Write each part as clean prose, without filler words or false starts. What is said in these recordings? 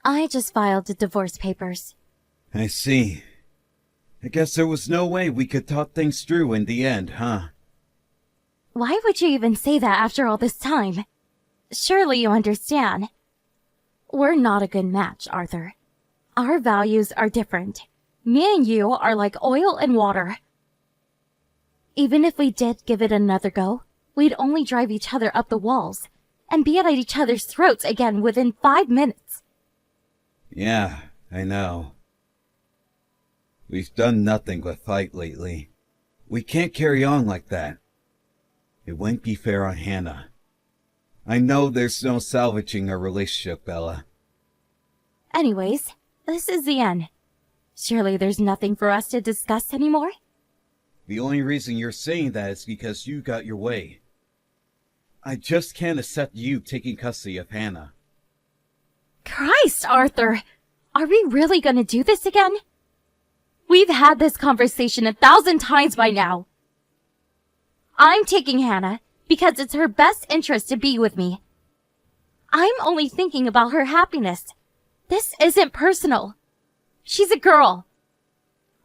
I just filed the divorce papers. I see. I guess there was no way we could talk things through in the end, huh? Why would you even say that after all this time? Surely you understand. We're not a good match, Arthur. Our values are different. Me and you are like oil and water. Even if we did give it another go, we'd only drive each other up the walls and be at each other's throats again within 5 minutes. Yeah, I know. We've done nothing but fight lately. We can't carry on like that. It wouldn't be fair on Hannah. I know there's no salvaging our relationship, Bella. Anyways, this is the end. Surely there's nothing for us to discuss anymore? The only reason you're saying that is because you got your way. I just can't accept you taking custody of Hannah. Christ, Arthur! Are we really gonna do this again? We've had this conversation 1,000 times by now. I'm taking Hannah because it's her best interest to be with me. I'm only thinking about her happiness. This isn't personal. She's a girl.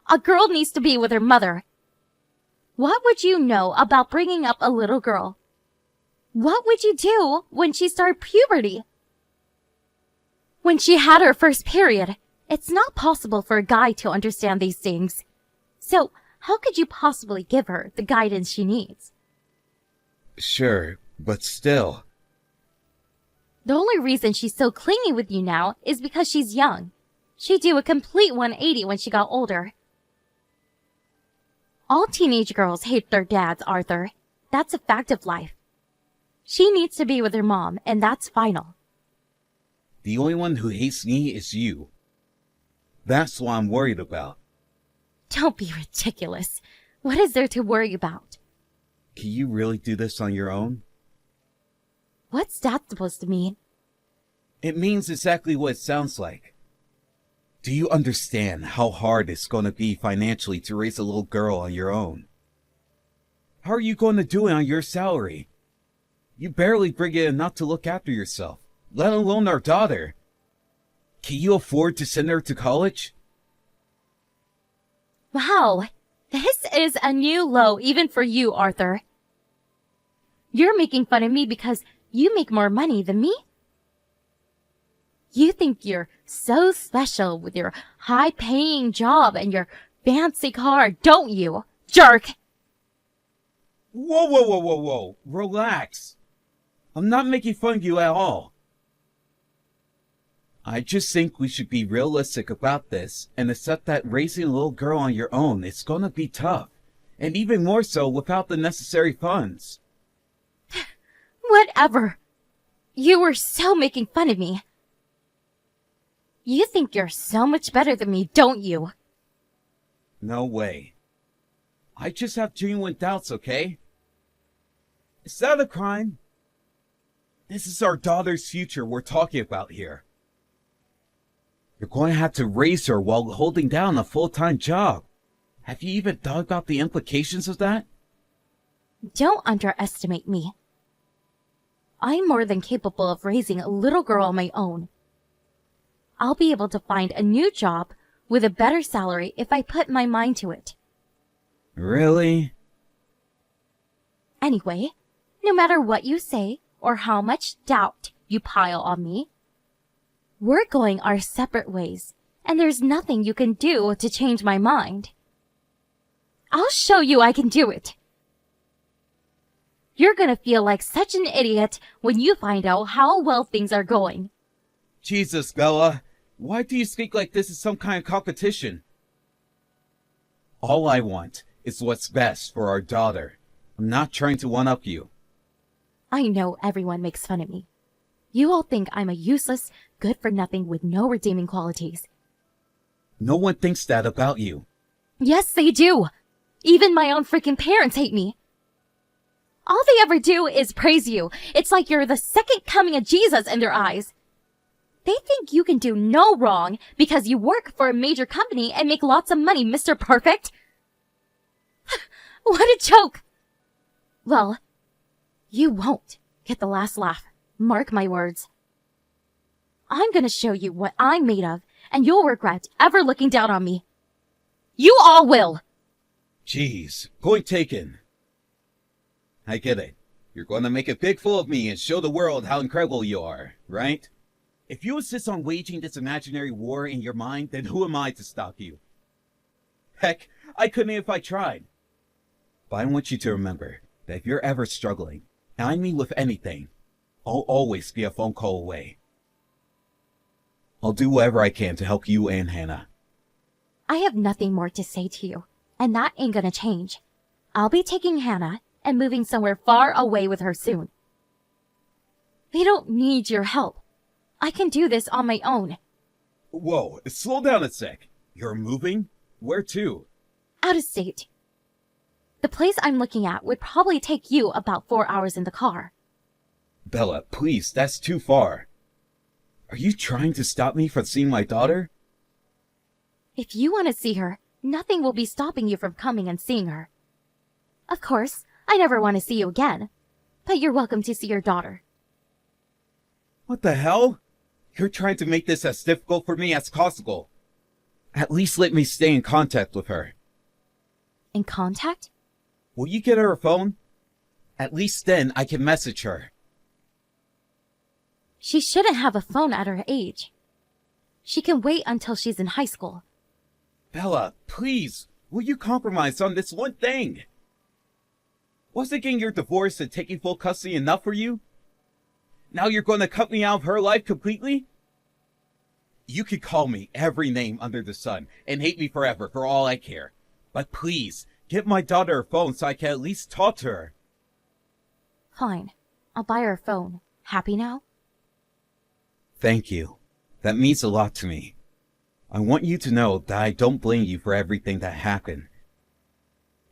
A girl needs to be with her mother. What would you know about bringing up a little girl? What would you do when she started puberty? When she had her first period? It's not possible for a guy to understand these things. So, how could you possibly give her the guidance she needs? Sure, but still. The only reason she's so clingy with you now is because she's young. She'd do a complete 180 when she got older. All teenage girls hate their dads, Arthur. That's a fact of life. She needs to be with her mom, and that's final. The only one who hates me is you. That's what I'm worried about. Don't be ridiculous. What is there to worry about? Can you really do this on your own? What's that supposed to mean? It means exactly what it sounds like. Do you understand how hard it's going to be financially to raise a little girl on your own? How are you going to do it on your salary? You barely bring in enough to look after yourself, let alone our daughter. Can you afford to send her to college? Wow, this is a new low even for you, Arthur. You're making fun of me because you make more money than me? You think you're so special with your high-paying job and your fancy car, don't you, jerk? Whoa. Relax. I'm not making fun of you at all. I just think we should be realistic about this and accept that raising a little girl on your own is gonna be tough, and even more so without the necessary funds. Whatever. You were so making fun of me. You think you're so much better than me, don't you? No way. I just have genuine doubts, okay? Is that a crime? This is our daughter's future we're talking about here. You're going to have to raise her while holding down a full-time job. Have you even thought about the implications of that? Don't underestimate me. I'm more than capable of raising a little girl on my own. I'll be able to find a new job with a better salary if I put my mind to it. Really? Anyway, no matter what you say or how much doubt you pile on me, we're going our separate ways, and there's nothing you can do to change my mind. I'll show you I can do it. You're gonna feel like such an idiot when you find out how well things are going. Jesus, Bella. Why do you speak like this is some kind of competition? All I want is what's best for our daughter. I'm not trying to one-up you. I know everyone makes fun of me. You all think I'm a useless, good-for-nothing with no redeeming qualities. No one thinks that about you. Yes, they do. Even my own freaking parents hate me. All they ever do is praise you. It's like you're the second coming of Jesus in their eyes. They think you can do no wrong because you work for a major company and make lots of money, Mr. Perfect. What a joke. Well, you won't get the last laugh. Mark my words. I'm gonna show you what I'm made of, and you'll regret ever looking down on me. You all will! Jeez, point taken. I get it. You're going to make a big fool of me and show the world how incredible you are, right? If you insist on waging this imaginary war in your mind, then who am I to stop you? Heck, I couldn't if I tried. But I want you to remember that if you're ever struggling, and I mean with anything, I'll always be a phone call away. I'll do whatever I can to help you and Hannah. I have nothing more to say to you, and that ain't gonna change. I'll be taking Hannah and moving somewhere far away with her soon. We don't need your help. I can do this on my own. Whoa, slow down a sec. You're moving? Where to? Out of state. The place I'm looking at would probably take you about 4 hours in the car. Bella, please, that's too far. Are you trying to stop me from seeing my daughter? If you want to see her, nothing will be stopping you from coming and seeing her. Of course, I never want to see you again, but you're welcome to see your daughter. What the hell? You're trying to make this as difficult for me as possible. At least let me stay in contact with her. In contact? Will you get her a phone? At least then I can message her. She shouldn't have a phone at her age. She can wait until she's in high school. Bella, please, will you compromise on this one thing? Wasn't getting your divorce and taking full custody enough for you? Now you're going to cut me out of her life completely? You could call me every name under the sun and hate me forever for all I care. But please, get my daughter a phone so I can at least talk to her. Fine. I'll buy her a phone. Happy now? Thank you. That means a lot to me. I want you to know that I don't blame you for everything that happened.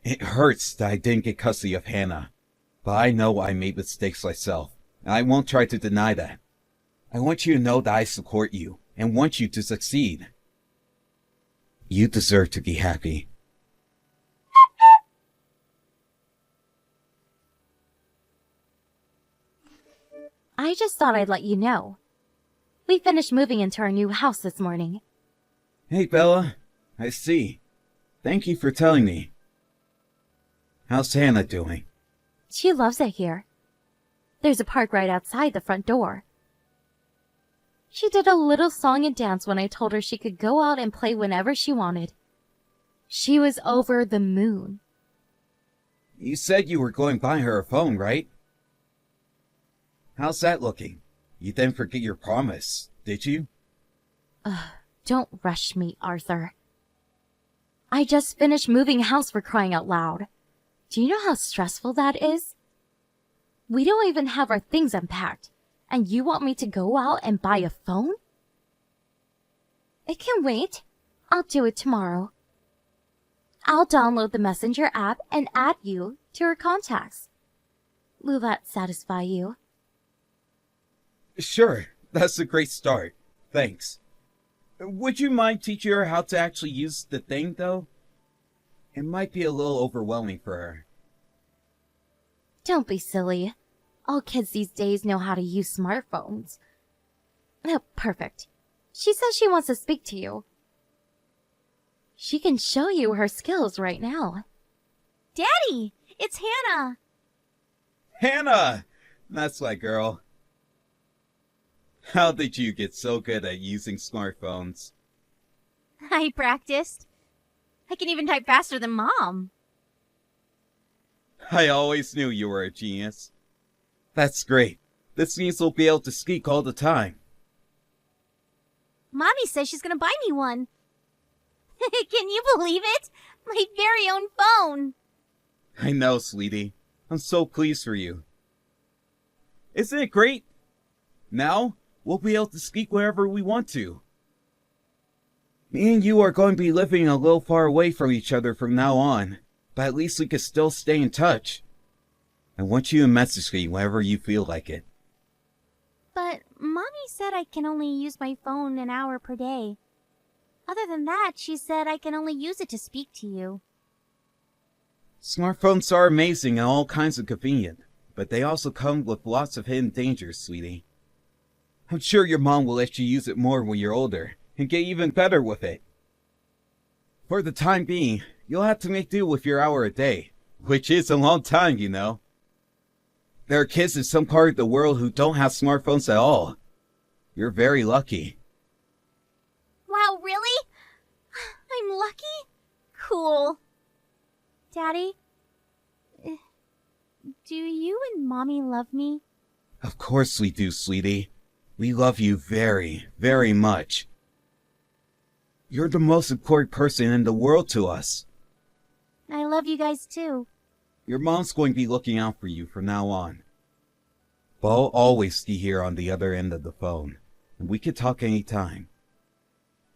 It hurts that I didn't get custody of Hannah, but I know I made mistakes myself, and I won't try to deny that. I want you to know that I support you and want you to succeed. You deserve to be happy. I just thought I'd let you know. We finished moving into our new house this morning. Hey, Bella. I see. Thank you for telling me. How's Hannah doing? She loves it here. There's a park right outside the front door. She did a little song and dance when I told her she could go out and play whenever she wanted. She was over the moon. You said you were going to buy her a phone, right? How's that looking? You didn't forget your promise, did you? Don't rush me, Arthur. I just finished moving house, for crying out loud. Do you know how stressful that is? We don't even have our things unpacked, and you want me to go out and buy a phone? It can wait. I'll do it tomorrow. I'll download the Messenger app and add you to her contacts. Will that satisfy you? Sure, that's a great start. Thanks. Would you mind teaching her how to actually use the thing, though? It might be a little overwhelming for her. Don't be silly. All kids these days know how to use smartphones. Oh, perfect. She says she wants to speak to you. She can show you her skills right now. Daddy, it's Hannah. Hannah! That's my girl. How did you get so good at using smartphones? I practiced. I can even type faster than Mom. I always knew you were a genius. That's great. This means we'll be able to speak all the time. Mommy says she's gonna buy me one. Can you believe it? My very own phone. I know, sweetie. I'm so pleased for you. Isn't it great? Now, we'll be able to speak wherever we want to. Me and you are going to be living a little far away from each other from now on, but at least we can still stay in touch. I want you to message me whenever you feel like it. But Mommy said I can only use my phone an hour per day. Other than that, she said I can only use it to speak to you. Smartphones are amazing and all kinds of convenient, but they also come with lots of hidden dangers, sweetie. I'm sure your mom will let you use it more when you're older and get even better with it. For the time being, you'll have to make do with your hour a day, which is a long time, you know. There are kids in some part of the world who don't have smartphones at all. You're very lucky. Wow, really? I'm lucky? Cool. Daddy, do you and Mommy love me? Of course we do, sweetie. We love you very, very much. You're the most important person in the world to us. I love you guys too. Your mom's going to be looking out for you from now on. But I'll always be here on the other end of the phone, and we can talk anytime.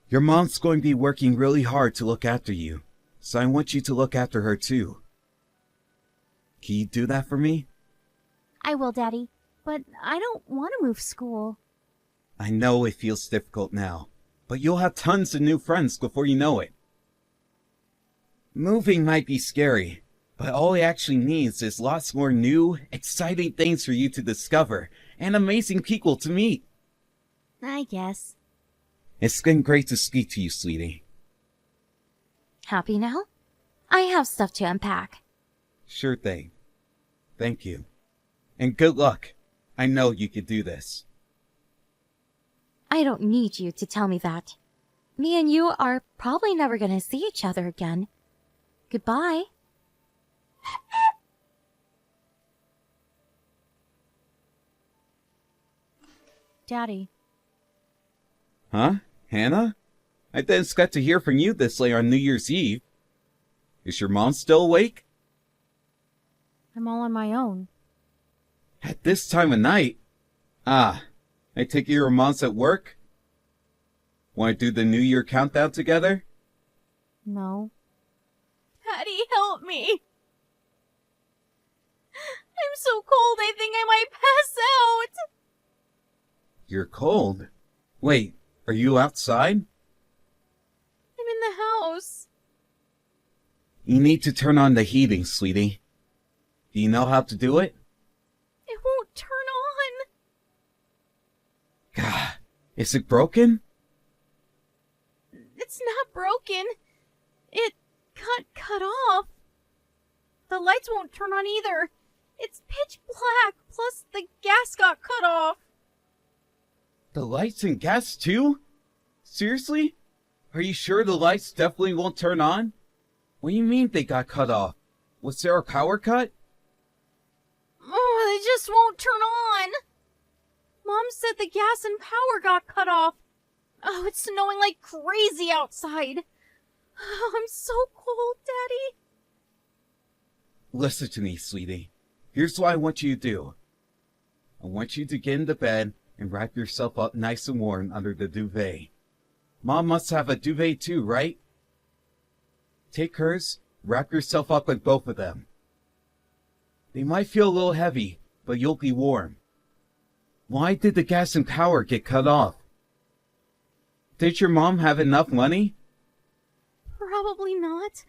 Your mom's going to be working really hard to look after you, so I want you to look after her too. Can you do that for me? I will, Daddy, but I don't want to move school. I know it feels difficult now, but you'll have tons of new friends before you know it. Moving might be scary, but all it actually needs is lots more new, exciting things for you to discover and amazing people to meet. I guess. It's been great to speak to you, sweetie. Happy now? I have stuff to unpack. Sure thing. Thank you. And good luck. I know you can do this. I don't need you to tell me that. Me and you are probably never gonna see each other again. Goodbye. Daddy. Huh? Hannah? I didn't expect to hear from you this late on New Year's Eve. Is your mom still awake? I'm all on my own. At this time of night? Ah, I take it your mom's at work? Want to do the New Year countdown together? No. Daddy, help me. I'm so cold, I think I might pass out. You're cold? Wait, are you outside? I'm in the house. You need to turn on the heating, sweetie. Do you know how to do it? It won't turn on. God, is it broken? It's not broken. It got cut off. The lights won't turn on either. It's pitch black, plus the gas got cut off. The lights and gas too? Seriously? Are you sure the lights definitely won't turn on? What do you mean they got cut off? Was there a power cut? Oh, they just won't turn on. Mom said the gas and power got cut off. Oh, it's snowing like crazy outside. Oh, I'm so cold, Daddy. Listen to me, sweetie. Here's what I want you to do. I want you to get into bed and wrap yourself up nice and warm under the duvet. Mom must have a duvet too, right? Take hers, wrap yourself up with both of them. They might feel a little heavy, but you'll be warm. Why did the gas and power get cut off? Did your mom have enough money? Probably not.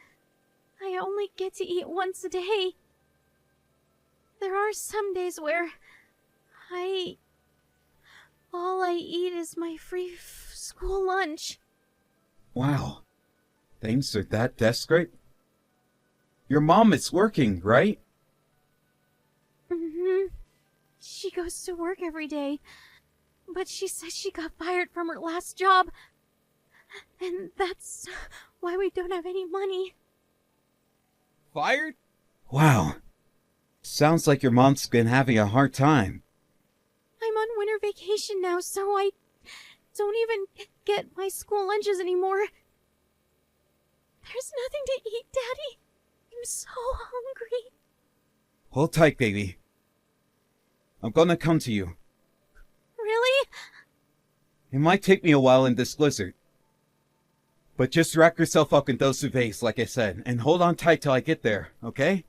I only get to eat once a day. There are some days where all I eat is my free school lunch. Wow. Things are that desperate? Your mom is working, right? Mm-hmm. She goes to work every day. But she says she got fired from her last job. And that's why we don't have any money. Fired? Wow. Sounds like your mom's been having a hard time. I'm on winter vacation now, so I don't even get my school lunches anymore. There's nothing to eat, Daddy. I'm so hungry. Hold tight, baby. I'm gonna come to you. Really? It might take me a while in this blizzard. But just wrap yourself up in those duvets, like I said, and hold on tight till I get there, okay?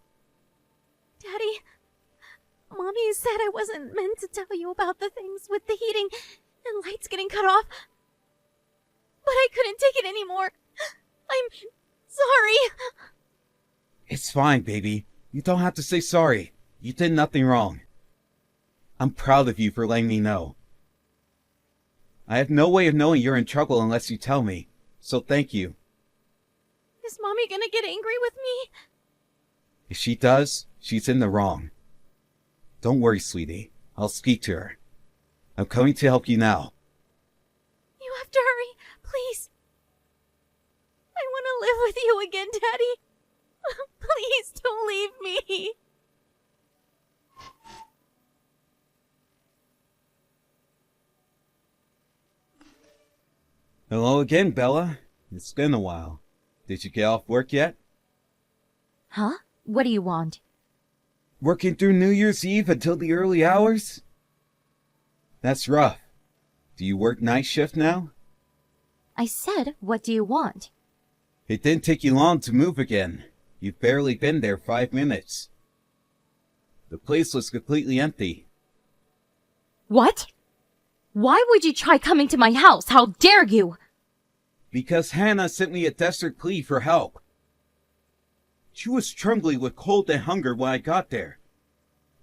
Daddy, Mommy said I wasn't meant to tell you about the things with the heating and lights getting cut off. But I couldn't take it anymore. I'm sorry. It's fine, baby. You don't have to say sorry. You did nothing wrong. I'm proud of you for letting me know. I have no way of knowing you're in trouble unless you tell me, so thank you. Is Mommy gonna get angry with me? If she does, she's in the wrong. Don't worry, sweetie. I'll speak to her. I'm coming to help you now. You have to hurry, please. I want to live with you again, Daddy. Please don't leave me. Hello again, Bella. It's been a while. Did you get off work yet? Huh? What do you want? Working through New Year's Eve until the early hours? That's rough. Do you work night shift now? I said, what do you want? It didn't take you long to move again. You've barely been there 5 minutes. The place was completely empty. What? Why would you try coming to my house? How dare you? Because Hannah sent me a desperate plea for help. She was trembling with cold and hunger when I got there.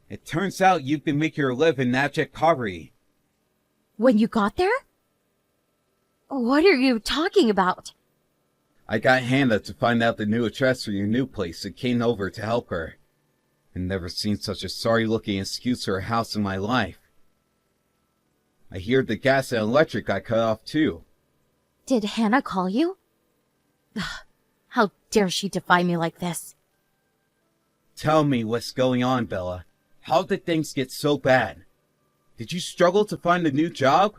It turns out you've been making her live in abject poverty. When you got there? What are you talking about? I got Hannah to find out the new address for your new place and came over to help her. I've never seen such a sorry-looking excuse for a house in my life. I hear the gas and electric got cut off too. Did Hannah call you? Ugh, how dare she defy me like this? Tell me what's going on, Bella. How did things get so bad? Did you struggle to find a new job?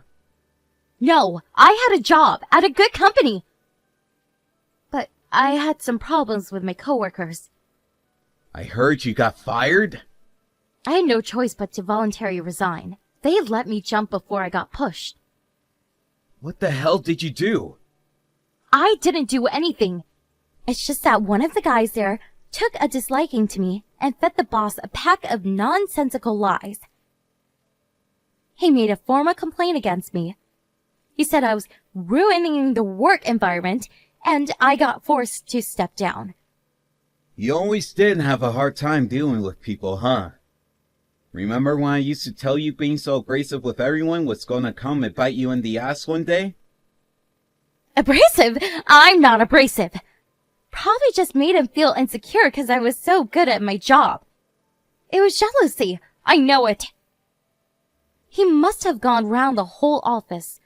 No, I had a job at a good company. But I had some problems with my coworkers. I heard you got fired? I had no choice but to voluntarily resign. They let me jump before I got pushed. What the hell did you do? I didn't do anything. It's just that one of the guys there took a disliking to me and fed the boss a pack of nonsensical lies. He made a formal complaint against me. He said I was ruining the work environment, and I got forced to step down. You always did have a hard time dealing with people, huh? Remember when I used to tell you being so abrasive with everyone was gonna come and bite you in the ass one day? Abrasive? I'm not abrasive. Probably just made him feel insecure because I was so good at my job. It was jealousy. I know it. He must have gone round the whole office,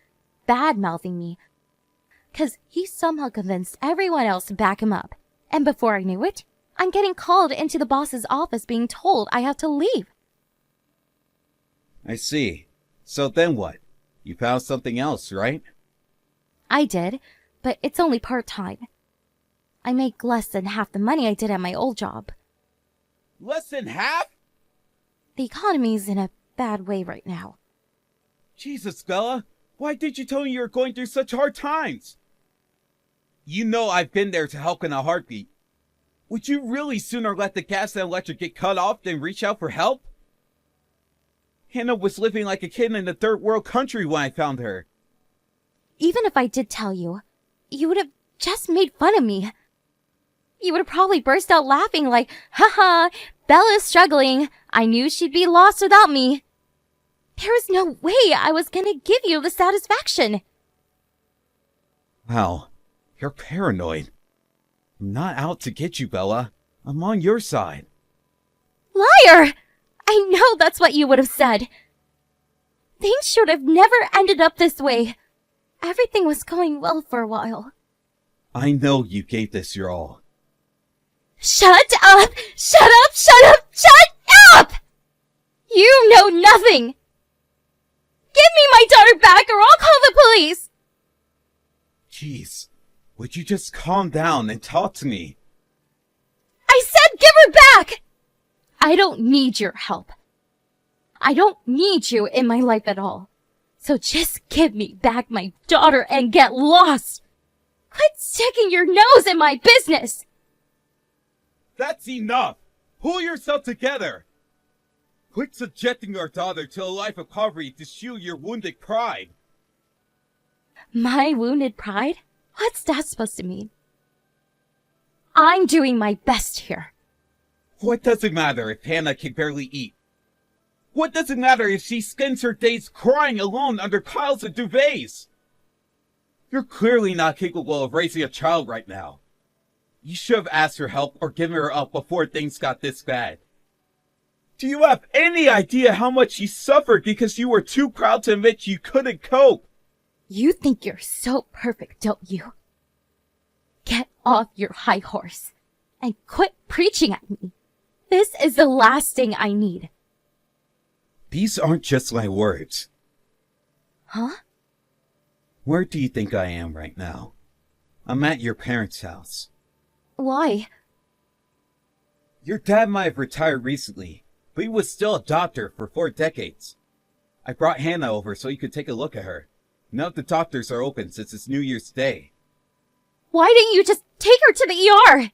bad-mouthing me, because he somehow convinced everyone else to back him up. And before I knew it, I'm getting called into the boss's office being told I have to leave. I see. So then what? You found something else, right? I did, but it's only part-time. I make less than half the money I did at my old job. Less than half? The economy's in a bad way right now. Jesus, Bella. Why did you tell me you were going through such hard times? You know I've been there to help in a heartbeat. Would you really sooner let the gas and electric get cut off than reach out for help? Hannah was living like a kid in a third world country when I found her. Even if I did tell you, you would have just made fun of me. You would have probably burst out laughing like, haha, Bella's struggling. I knew she'd be lost without me. There was no way I was gonna give you the satisfaction. Wow, you're paranoid. I'm not out to get you, Bella. I'm on your side. Liar! I know that's what you would have said. Things should have never ended up this way. Everything was going well for a while. I know you gave this your all. Shut up! Shut up! Shut up! Shut up! You know nothing! Give me my daughter back or I'll call the police! Jeez, would you just calm down and talk to me? I said give her back! I don't need your help. I don't need you in my life at all. So just give me back my daughter and get lost. Quit sticking your nose in my business. That's enough! Pull yourself together! Quit subjecting our daughter to a life of poverty to shield your wounded pride. My wounded pride? What's that supposed to mean? I'm doing my best here. What does it matter if Hannah can barely eat? What does it matter if she spends her days crying alone under piles of duvets? You're clearly not capable of raising a child right now. You should have asked for help or given her up before things got this bad. Do you have any idea how much she suffered because you were too proud to admit you couldn't cope? You think you're so perfect, don't you? Get off your high horse and quit preaching at me. This is the last thing I need. These aren't just my words. Huh? Where do you think I am right now? I'm at your parents' house. Why? Your dad might have retired recently, but he was still a doctor for 4 decades. I brought Hannah over so you could take a look at her. None of the doctors are open since it's New Year's Day. Why didn't you just take her to the ER?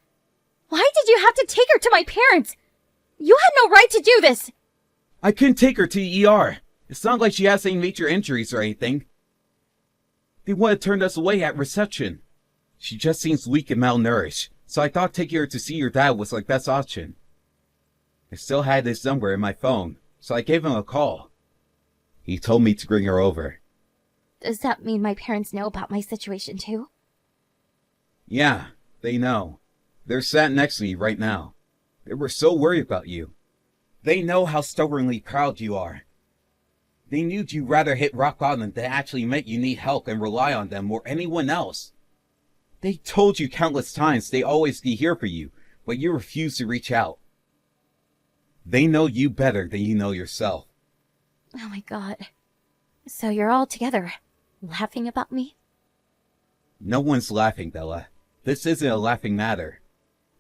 Why did you have to take her to my parents? You had no right to do this. I couldn't take her to the ER. It's not like she has any major injuries or anything. They would have turned us away at reception. She just seems weak and malnourished, so I thought taking her to see your dad was the best option. I still had his number in my phone, so I gave him a call. He told me to bring her over. Does that mean my parents know about my situation too? Yeah, they know. They're sat next to me right now. They were so worried about you. They know how stubbornly proud you are. They knew you'd rather hit rock bottom than actually admit you need help and rely on them or anyone else. They told you countless times they always be here for you, but you refuse to reach out. They know you better than you know yourself. Oh my god. So you're all together, laughing about me? No one's laughing, Bella. This isn't a laughing matter.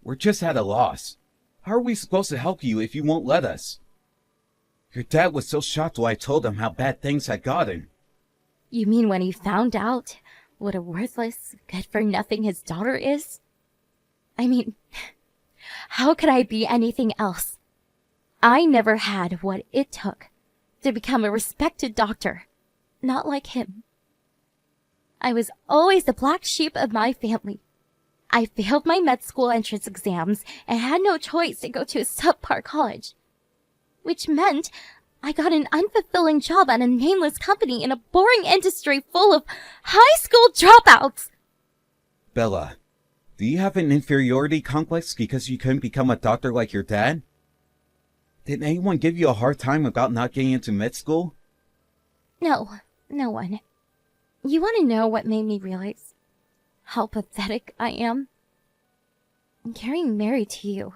We're just at a loss. How are we supposed to help you if you won't let us? Your dad was so shocked when I told him how bad things had gotten. You mean when he found out what a worthless, good-for-nothing his daughter is? I mean, how could I be anything else? I never had what it took to become a respected doctor. Not like him. I was always the black sheep of my family. I failed my med school entrance exams and had no choice to go to a subpar college. Which meant I got an unfulfilling job at a nameless company in a boring industry full of high school dropouts. Bella, do you have an inferiority complex because you couldn't become a doctor like your dad? Did anyone give you a hard time about not getting into med school? No, no one. You want to know what made me realize how pathetic I am? Getting married to you.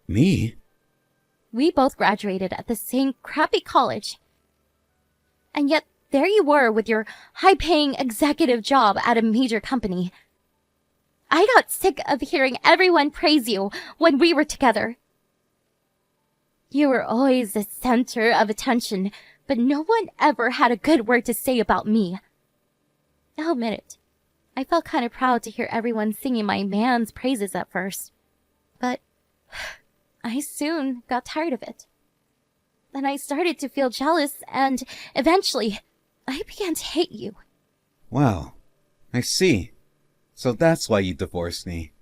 Me? We both graduated at the same crappy college. And yet, there you were with your high-paying executive job at a major company. I got sick of hearing everyone praise you when we were together. You were always the center of attention, but no one ever had a good word to say about me. I'll admit it. I felt kind of proud to hear everyone singing my man's praises at first. But I soon got tired of it. Then I started to feel jealous, and eventually, I began to hate you. Wow, I see. So that's why you divorced me.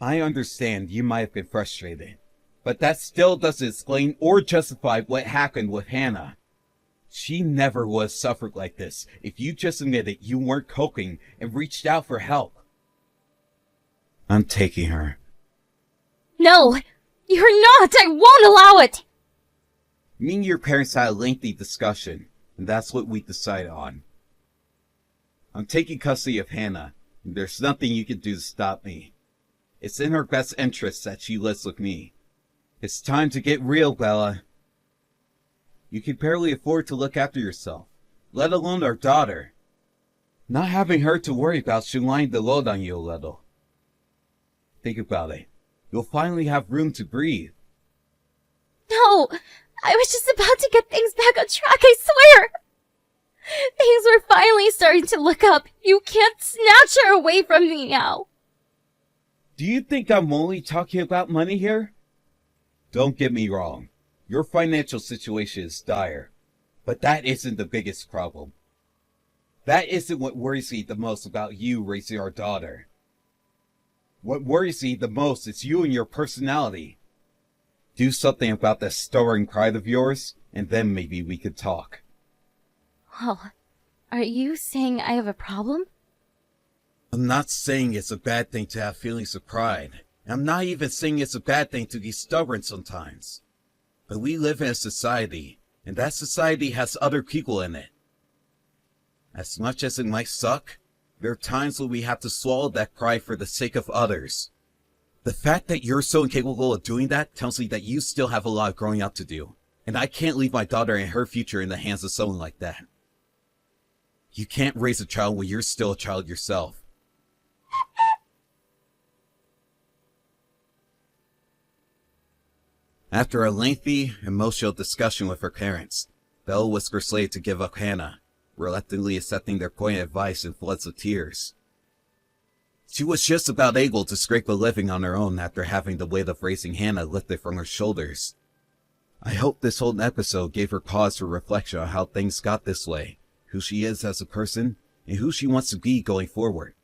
I understand you might have been frustrated, but that still doesn't explain or justify what happened with Hannah. She never would have suffered like this if you just admitted you weren't coping and reached out for help. I'm taking her. No, you're not! I won't allow it! Me and your parents had a lengthy discussion, and that's what we decided on. I'm taking custody of Hannah, and there's nothing you can do to stop me. It's in her best interest that she lives with me. It's time to get real, Bella. You can barely afford to look after yourself, let alone our daughter. Not having her to worry about should lighten the load on you a little. Think about it. You'll finally have room to breathe. No, I was just about to get things back on track, I swear! Things were finally starting to look up. You can't snatch her away from me now. Do you think I'm only talking about money here? Don't get me wrong. Your financial situation is dire, but that isn't the biggest problem. That isn't what worries me the most about you raising our daughter. What worries me the most is you and your personality. Do something about that stubborn pride of yours, and then maybe we could talk. Well, are you saying I have a problem? I'm not saying it's a bad thing to have feelings of pride. I'm not even saying it's a bad thing to be stubborn sometimes. But we live in a society, and that society has other people in it. As much as it might suck, there are times when we have to swallow that pride for the sake of others. The fact that you're so incapable of doing that tells me that you still have a lot of growing up to do, and I can't leave my daughter and her future in the hands of someone like that. You can't raise a child when you're still a child yourself. After a lengthy, emotional discussion with her parents, Bella was persuaded to give up Hannah, reluctantly accepting their poignant advice in floods of tears. She was just about able to scrape a living on her own after having the weight of raising Hannah lifted from her shoulders. I hope this whole episode gave her pause for reflection on how things got this way, who she is as a person, and who she wants to be going forward.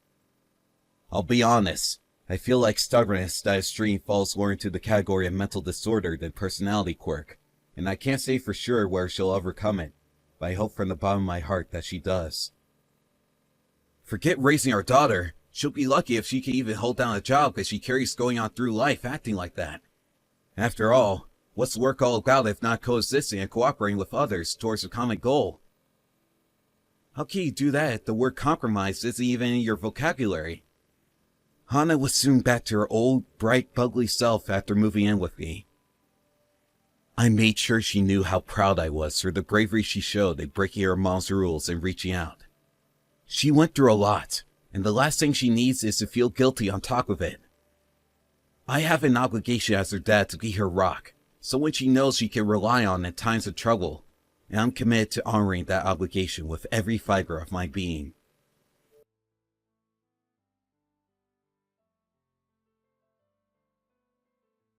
I'll be honest, I feel like stubbornness that extreme falls more into the category of mental disorder than personality quirk, and I can't say for sure where she'll overcome it, but I hope from the bottom of my heart that she does. Forget raising our daughter. She'll be lucky if she can even hold down a job as she carries going on through life acting like that. After all, what's work all about if not coexisting and cooperating with others towards a common goal? How can you do that if the word compromise isn't even in your vocabulary? Hannah was soon back to her old, bright, bubbly self after moving in with me. I made sure she knew how proud I was for the bravery she showed in breaking her mom's rules and reaching out. She went through a lot, and the last thing she needs is to feel guilty on top of it. I have an obligation as her dad to be her rock, someone she knows she can rely on in times of trouble, and I'm committed to honoring that obligation with every fiber of my being.